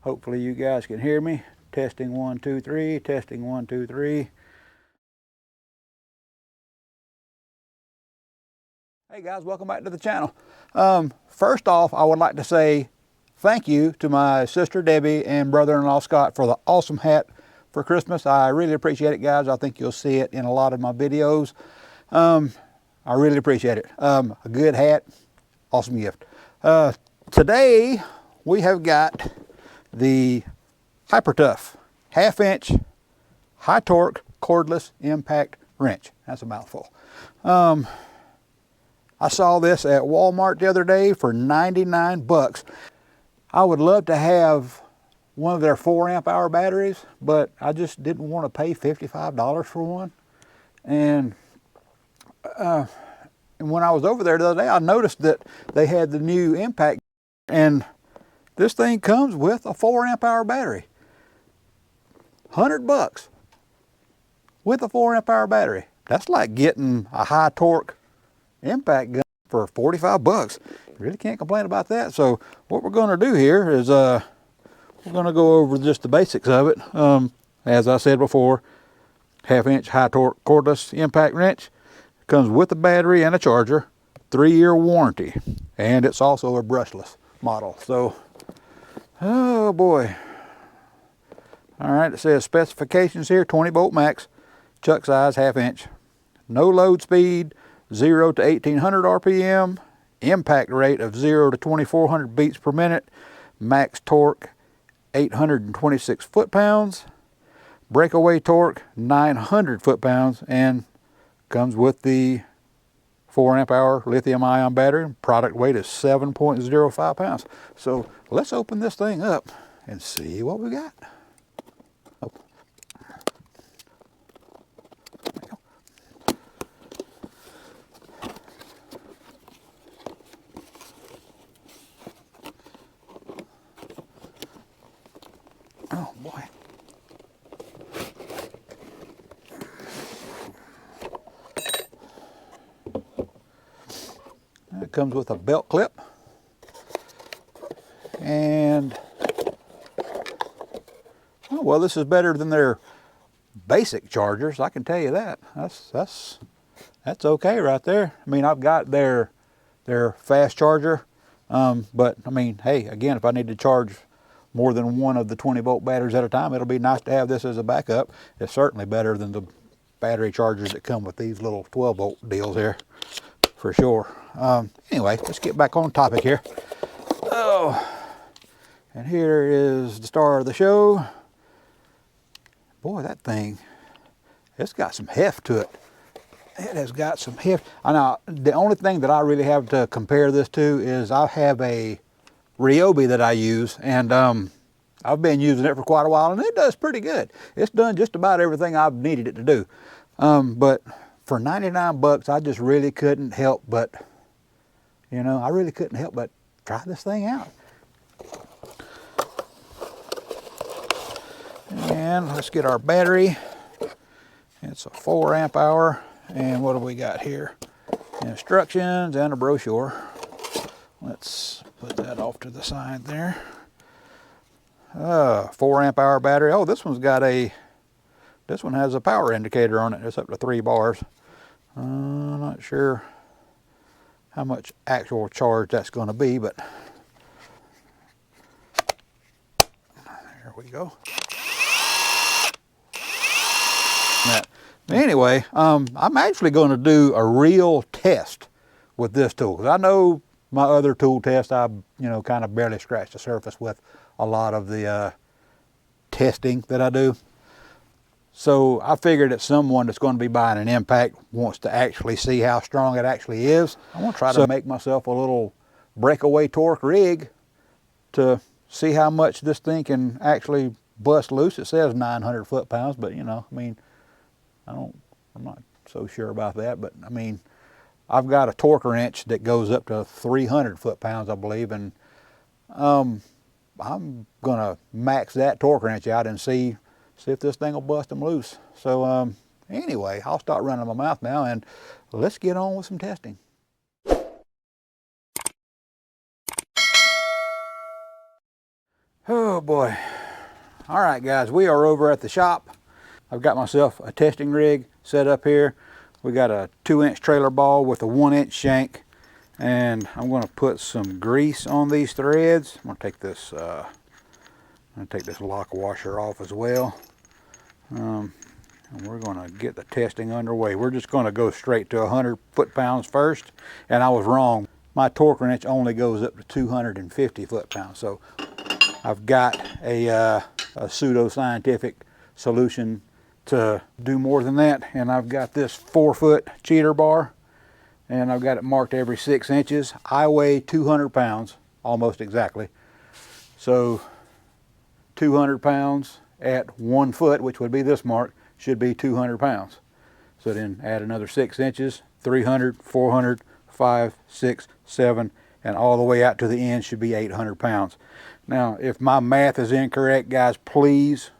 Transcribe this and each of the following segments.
Hopefully you guys can hear me. Testing 1, 2, 3, testing 1, 2, 3. Hey guys, welcome back to the channel. First off, I would like to say thank you to my sister Debbie and brother-in-law Scott for the awesome hat for Christmas. I really appreciate it, guys. I think you'll see it in a lot of my videos. I really appreciate it. A good hat, awesome gift. Today we have got the hypertough 1/2 inch high torque cordless impact wrench. That's a mouthful. I saw this at Walmart the other day for 99 bucks. I would love to have one of their 4 amp hour batteries, but I just didn't want to pay $55 for one. And when I was over there the other day, I noticed that they had the new impact, and this thing comes with a 4 amp hour battery. 100 bucks with a 4 amp hour battery. That's like getting a high torque impact gun for 45 bucks. You really can't complain about that. So what we're going to do here is we're going to go over just the basics of it. As I said before, 1/2 inch high torque cordless impact wrench. Comes with a battery and a charger, 3-year warranty, and it's also a brushless model. So, oh boy. All right, it says specifications here: 20 volt max, chuck size 1/2 inch, no load speed, 0 to 1800 RPM, impact rate of 0 to 2400 beats per minute, max torque 826 foot-pounds, breakaway torque 900 foot-pounds, and comes with the 4 amp hour lithium ion battery. Product weight is 7.05 pounds. So let's open this thing up and see what we got. Oh. Oh boy. It comes with a belt clip, and oh, well, this is better than their basic chargers, I can tell you that. That's okay right there. I mean, I've got their fast charger, but I mean, hey, again, if I need to charge more than one of the 20 volt batteries at a time, it'll be nice to have this as a backup. It's certainly better than the battery chargers that come with these little 12 volt deals here, for sure. Anyway, let's get back on topic here. Oh, and here is the star of the show. Boy, that thing, it's got some heft to it. It has got some heft. Now, the only thing that I really have to compare this to is I have a Ryobi that I use, and I've been using it for quite a while, and it does pretty good. It's done just about everything I've needed it to do. But for 99 bucks, I just really couldn't help but, I really couldn't help but try this thing out. And let's get our battery. It's a 4 amp hour. And what do we got here? Instructions and a brochure. Let's put that off to the side there. 4 amp hour battery. Oh, this one has a power indicator on it. It's up to 3 bars. I'm not sure how much actual charge that's going to be, but there we go. Anyway, I'm actually going to do a real test with this tool, because I know my other tool test I kind of barely scratched the surface with a lot of the testing that I do. So I figured that someone that's going to be buying an impact wants to actually see how strong it actually is. I want to try to make myself a little breakaway torque rig to see how much this thing can actually bust loose. It says 900 foot-pounds, but I mean, I'm not so sure about that, but I mean, I've got a torque wrench that goes up to 300 foot-pounds, I believe, and I'm gonna max that torque wrench out and see if this thing will bust them loose. So anyway, I'll start running my mouth now, and let's get on with some testing. Oh boy. All right guys, we are over at the shop. I've got myself a testing rig set up here. We got a 2-inch trailer ball with a 1-inch shank, and I'm going to put some grease on these threads. I'm going to take this lock washer off as well. And we're going to get the testing underway. We're just going to go straight to 100 foot-pounds first, and I was wrong. My torque wrench only goes up to 250 foot-pounds, so I've got a pseudo-scientific solution to do more than that, and I've got this 4-foot cheater bar, and I've got it marked every 6 inches. I weigh 200 pounds, almost exactly, so 200 pounds at 1 foot, which would be this mark, should be 200 pounds. So then add another 6 inches, 300, 400, 5, 6, 7, and all the way out to the end should be 800 pounds. Now, if my math is incorrect, guys, please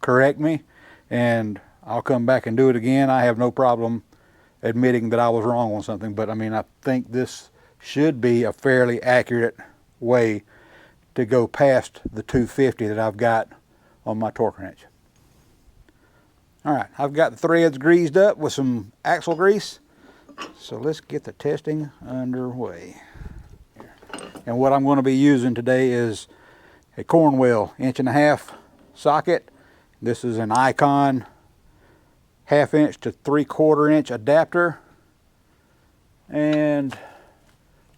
correct me, and I'll come back and do it again. I have no problem admitting that I was wrong on something, but I mean, I think this should be a fairly accurate way to go past the 250 that I've got on my torque wrench. All right, I've got the threads greased up with some axle grease, so let's get the testing underway. And what I'm going to be using today is a Cornwell 1.5-inch socket. This is an Icon 1/2-inch to 3/4-inch adapter, and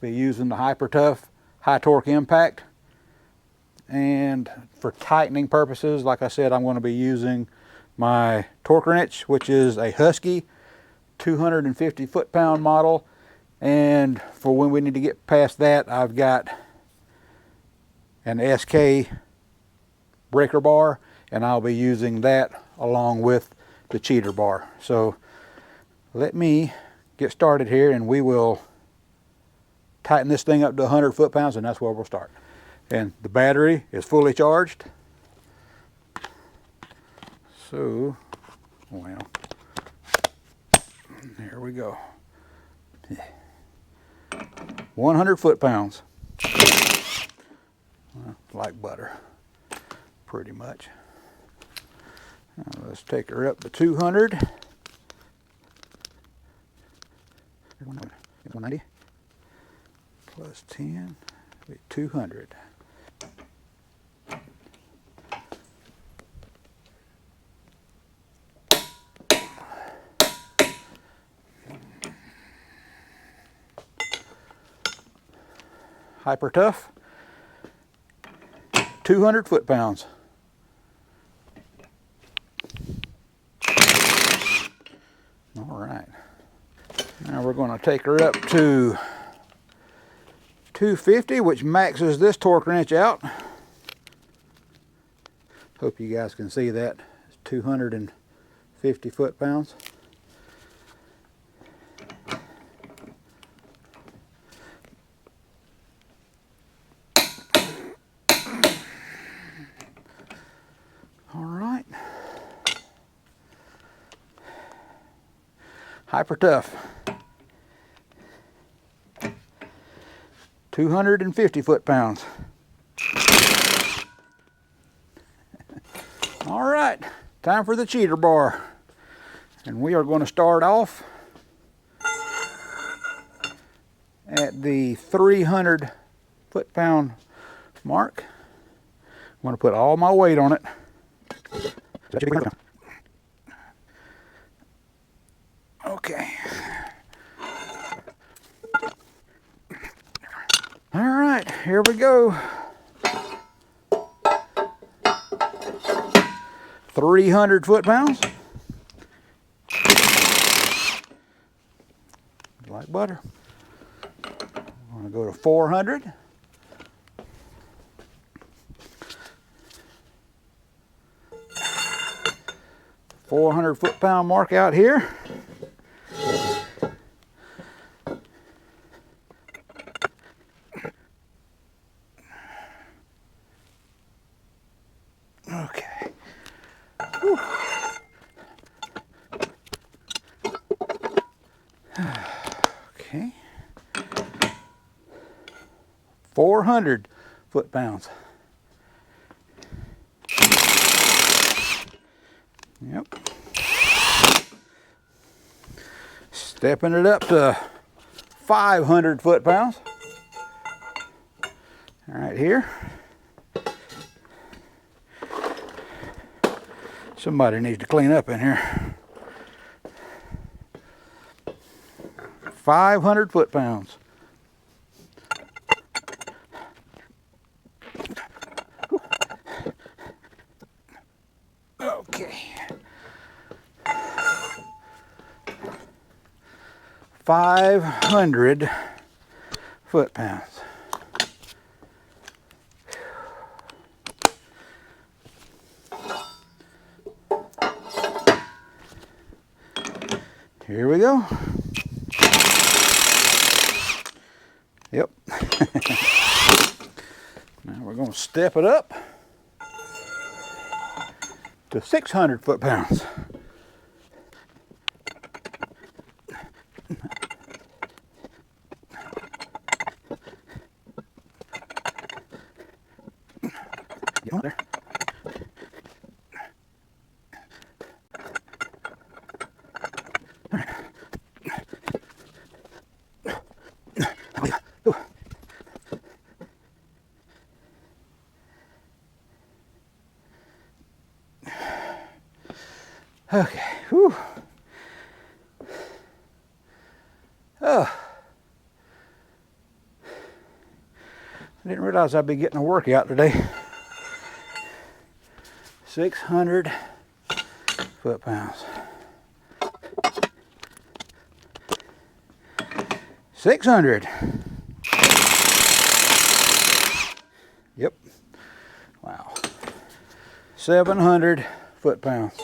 be using the hypertough high torque impact. And for tightening purposes, like I said, I'm going to be using my torque wrench, which is a Husky 250 foot-pound model. And for when we need to get past that, I've got an SK breaker bar, and I'll be using that along with the cheater bar. So let me get started here, and we will tighten this thing up to 100 foot-pounds, and that's where we'll start. And the battery is fully charged. So, well, there we go. 100 foot-pounds. Like butter, pretty much. Now let's take her up to 200. 190 plus 10, 200. hypertough, 200 foot-pounds. All right. Now we're going to take her up to 250, which maxes this torque wrench out. Hope you guys can see that. It's 250 foot-pounds. All right. hypertough, 250 foot-pounds. All right, time for the cheater bar. And we are going to start off at the 300 foot-pound mark. I'm going to put all my weight on it. Okay. All right, here we go. 300 foot-pounds. Like butter. I'm going to go to 400. .400 foot-pound mark out here. Okay. Whew. Okay. 400 foot-pounds. Yep. Stepping it up to 500 foot-pounds. All right, here. Somebody needs to clean up in here. 500 foot-pounds. Okay. 500 foot-pounds. Here we go. Yep. Now we're going to step it up to 600 foot-pounds. Get on there. Okay. Whew. Oh. I didn't realize I'd be getting a workout today. 600 foot-pounds. 600. Yep. Wow. 700 foot-pounds.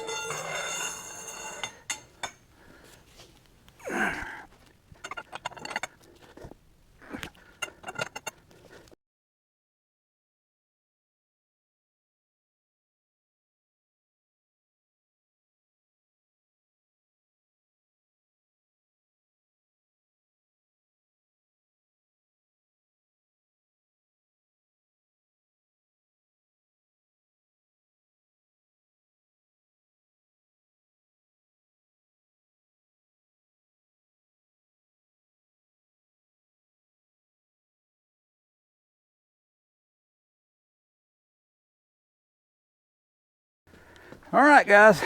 All right, guys,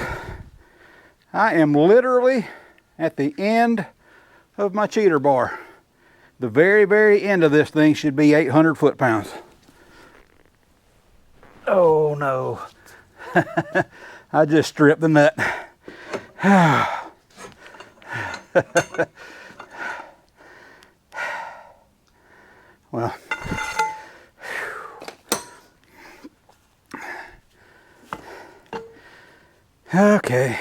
I am literally at the end of my cheater bar. The very, very end of this thing should be 800 foot-pounds. Oh no, I just stripped the nut. Well, okay.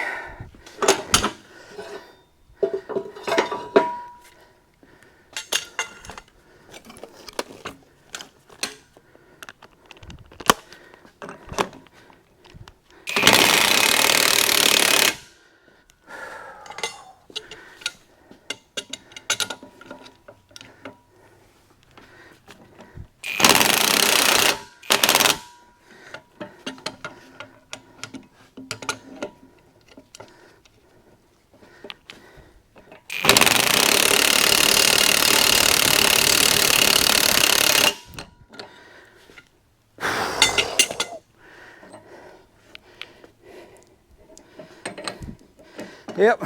Yep,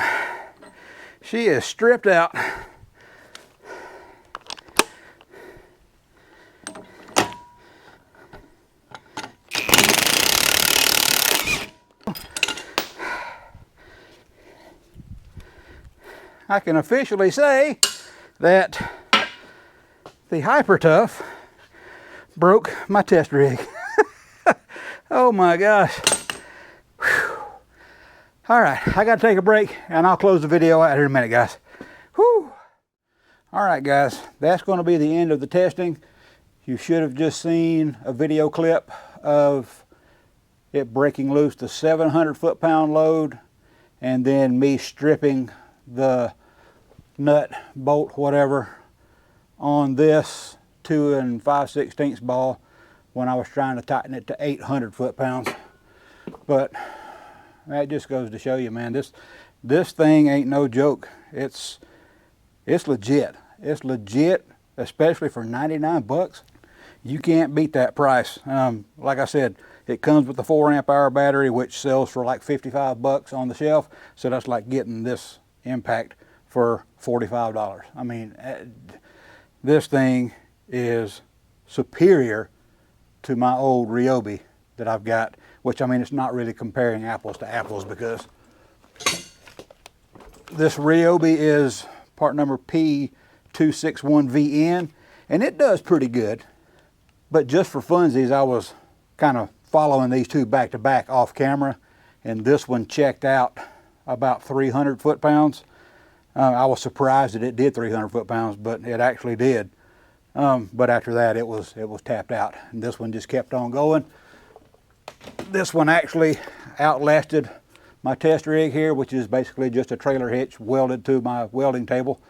she is stripped out. I can officially say that the hypertough broke my test rig. Oh my gosh. All right, I got to take a break and I'll close the video out here in a minute, guys. Whew. All right, guys, that's going to be the end of the testing. You should have just seen a video clip of it breaking loose the 700 foot-pound load and then me stripping the nut, bolt, whatever on this 2 5/16 ball when I was trying to tighten it to 800 foot-pounds. But that just goes to show you, man, this thing ain't no joke. It's legit. It's legit, especially for 99 bucks. You can't beat that price. Like I said, it comes with the 4 amp hour battery, which sells for like 55 bucks on the shelf. So that's like getting this impact for $45. I mean, this thing is superior to my old Ryobi that I've got, which, I mean, it's not really comparing apples to apples, because this Ryobi is part number P261VN, and it does pretty good. But just for funsies, I was kind of following these two back to back off camera, and this one checked out about 300 foot-pounds. I was surprised that it did 300 foot-pounds, but it actually did. But after that, it was tapped out, and this one just kept on going. This one actually outlasted my test rig here, which is basically just a trailer hitch welded to my welding table.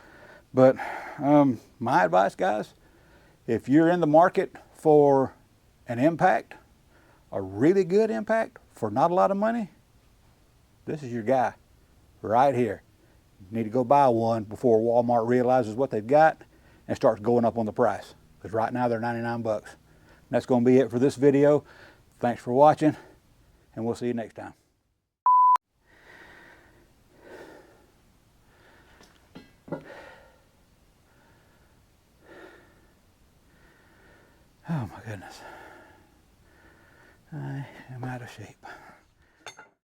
But my advice, guys, if you're in the market for an impact, a really good impact for not a lot of money, this is your guy right here. You need to go buy one before Walmart realizes what they've got and starts going up on the price, because right now they're 99 bucks. That's going to be it for this video. Thanks for watching, and we'll see you next time. Oh my goodness. I am out of shape.